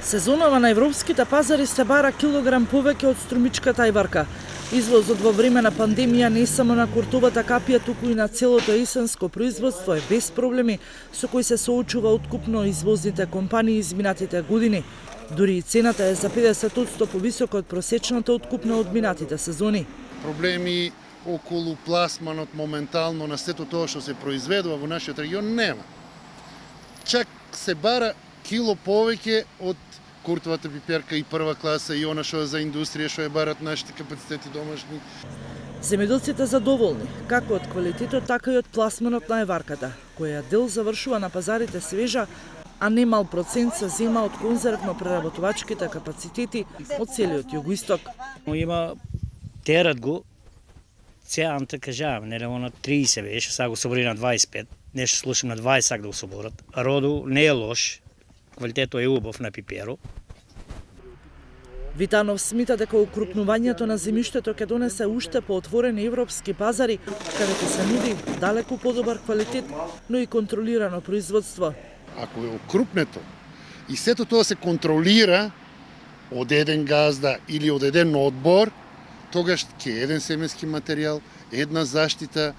Сезонова на европските пазари се бара килограм повеќе од струмичката ајварка. Извозот во време на пандемија не само на куртовата капија, туку и на целото есенско производство е без проблеми со кои се соочува откупно извозните компании изминатите години. Дури и цената е за 50% повисока од просечната откупна од минатите сезони. Проблеми околу пласманот моментално на сето тоа што се произведува во нашиот регион нема. Чак се бара кило повеќе од куртовата пиперка и прва класа и она што е за индустрија, што е барат нашите капацитети домашни. Земјоделците задоволни, како од квалитетот, така и од пласманот на ајварката, која дел завршува на пазарите свежа, а немал процент се зема од конзервно-преработувачките капацитети од целиот југоисток. Има терат го, цеанта кажам, не на 30 беше, сега го собори на 25, нешто слушам на 20 сак да го соборат. Роду не е лош, квалитетот е убав на пиперо. Витанов смета дека укрупнувањето на земјиштето ќе донесе уште поотворени европски пазари, каде ќе се нуди далеку подобар квалитет, но и контролирано производство. Ако е окрупнето и сето тоа се контролира од еден газда или од еден одбор, тогаш ќе е еден семенски материјал, една заштита.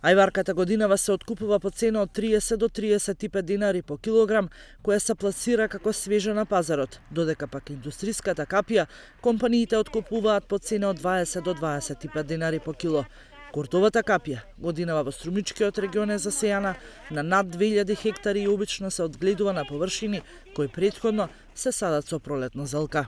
Ајварката годинава се откупува по цена од 30 до 35 динари по килограм, која се пласира како свежа на пазарот, додека пак индустриската капија компаниите откупуваат по цена од 20 до 25 динари по кило. Куртовата капија годинава во струмичкиот регион е засејана на над 2000 хектари и обично се одгледува на површини кои претходно се садат со пролетна зелка.